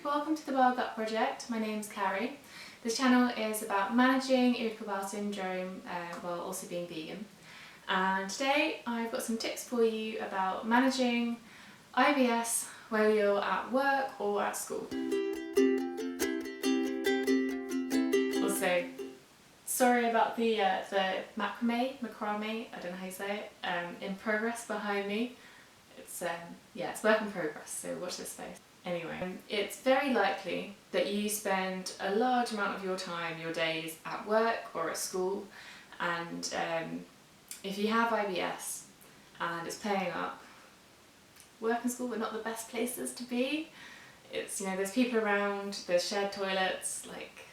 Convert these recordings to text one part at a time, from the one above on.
welcome to the Bowel Gut Project. My name's Carrie. This channel is about managing irritable bowel syndrome while also being vegan. And today I've got some tips for you about managing IBS while you're at work or at school. Also, sorry about the macrame, I don't know how you say it, in progress behind me. It's work in progress, so watch this space. Anyway, it's very likely that you spend a large amount of your time, your days, at work or at school, and if you have IBS and it's playing up, work and school are not the best places to be. It's, you know, there's people around, there's shared toilets, like,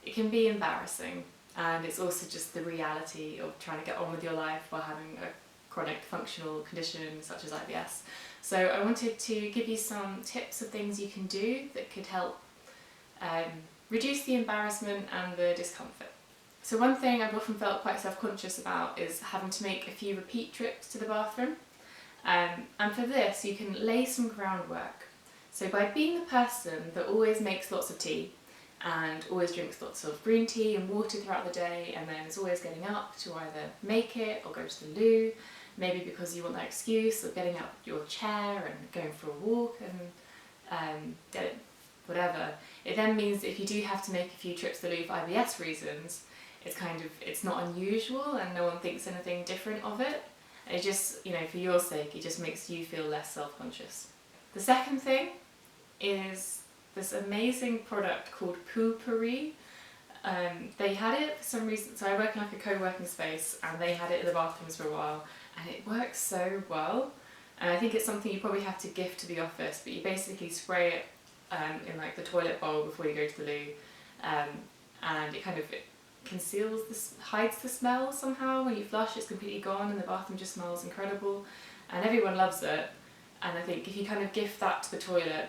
it can be embarrassing, and it's also just the reality of trying to get on with your life while having a chronic functional condition such as IBS. So I wanted to give you some tips of things you can do that could help reduce the embarrassment and the discomfort. So one thing I've often felt quite self-conscious about is having to make a few repeat trips to the bathroom. And for this you can lay some groundwork. So by being the person that always makes lots of tea and always drinks lots of green tea and water throughout the day, and then is always getting up to either make it or go to the loo, maybe because you want that excuse of getting out of your chair and going for a walk and whatever. It then means that if you do have to make a few trips to the loo for IBS reasons, it's not unusual and no one thinks anything different of it. It just, you know, for your sake, it just makes you feel less self-conscious. The second thing is this amazing product called Poo-Pourri. They had it for some reason, so I work in like a co-working space, and they had it in the bathrooms for a while, and it works so well. And I think it's something you probably have to gift to the office, but you basically spray it in like the toilet bowl before you go to the loo, and it kind of hides the smell somehow. When you flush, it's completely gone and the bathroom just smells incredible, and everyone loves it. And I think if you kind of gift that to the toilet,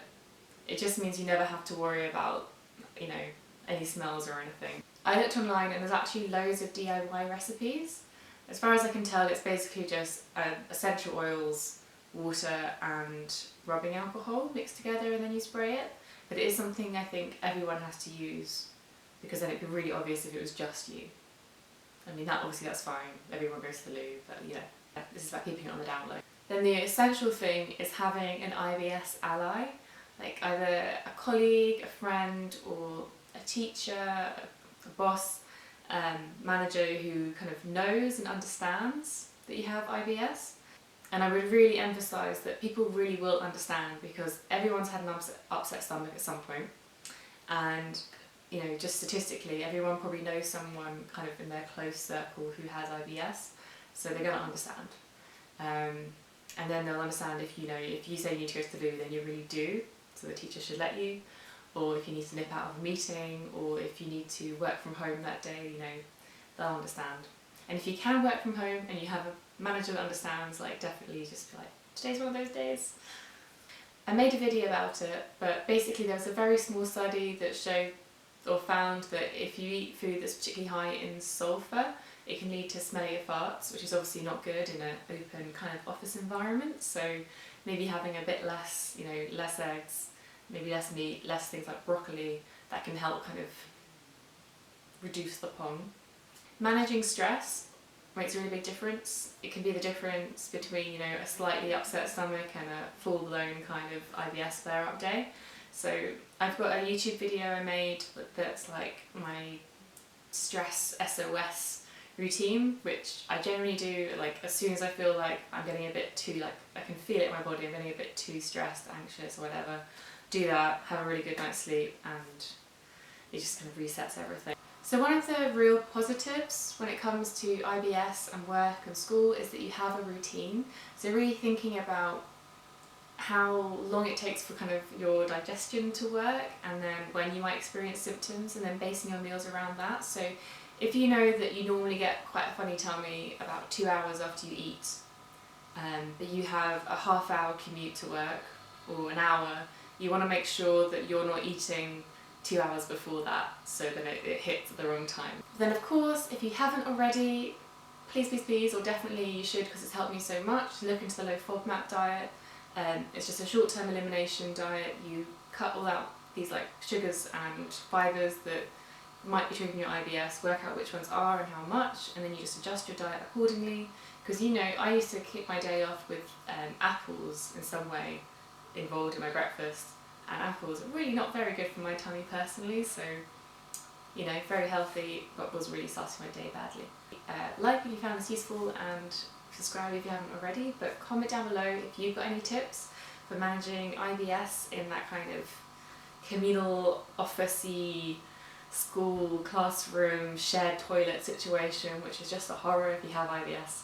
it just means you never have to worry about, you know, any smells or anything. I looked online and there's actually loads of DIY recipes. As far as I can tell, it's basically just essential oils, water and rubbing alcohol mixed together, and then you spray it. But it is something I think everyone has to use, because then it'd be really obvious if it was just you. I mean, that's fine, everyone goes to the loo, but you know, this is about keeping it on the down low. Then the essential thing is having an IBS ally, like either a colleague, a friend, or a teacher, a boss, manager who kind of knows and understands that you have IBS. And I would really emphasise that people really will understand, because everyone's had an upset stomach at some point, and you know, just statistically, everyone probably knows someone kind of in their close circle who has IBS, so they're going to understand. And then they'll understand if you say you need to go to the loo, then you really do, so the teacher should let you, or if you need to nip out of a meeting, or if you need to work from home that day, you know, they'll understand. And if you can work from home and you have a manager that understands, like, definitely just be like, today's one of those days. I made a video about it, but basically there was a very small study that found that if you eat food that's particularly high in sulphur, it can lead to smellier farts, which is obviously not good in an open kind of office environment. So maybe having a bit less, you know, less eggs, maybe less meat, less things like broccoli, that can help kind of reduce the pong. Managing stress makes a really big difference. It can be the difference between, you know, a slightly upset stomach and a full-blown kind of IBS flare-up day. So I've got a YouTube video I made that's like my stress SOS routine, which I generally do like as soon as I feel like I'm getting a bit too, like, I can feel it in my body, I'm getting a bit too stressed, anxious or whatever. Do that, have a really good night's sleep, and it just kind of resets everything. So one of the real positives when it comes to IBS and work and school is that you have a routine. So really thinking about how long it takes for kind of your digestion to work, and then when you might experience symptoms, and then basing your meals around that. So if you know that you normally get quite a funny tummy about 2 hours after you eat, but you have a half-hour commute to work or an hour, you want to make sure that you're not eating 2 hours before that, so that it hits at the wrong time. Then of course, if you haven't already, please, or definitely you should, because it's helped me so much, look into the Low FODMAP diet. It's just a short-term elimination diet. You cut all out these like sugars and fibres that might be triggering your IBS, work out which ones are and how much, and then you just adjust your diet accordingly. Because you know, I used to kick my day off with apples in some way involved in my breakfast, and apples are really not very good for my tummy personally, so you know, very healthy, but was really starting my day badly. Like if you found this useful, and subscribe if you haven't already, but comment down below if you've got any tips for managing IBS in that kind of communal, office-y, school, classroom, shared toilet situation, which is just a horror if you have IBS,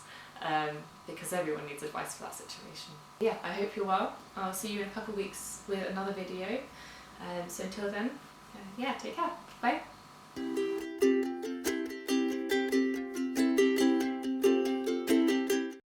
because everyone needs advice for that situation. Yeah, I hope you're well. I'll see you in a couple of weeks with another video. So until then, yeah, take care. Bye.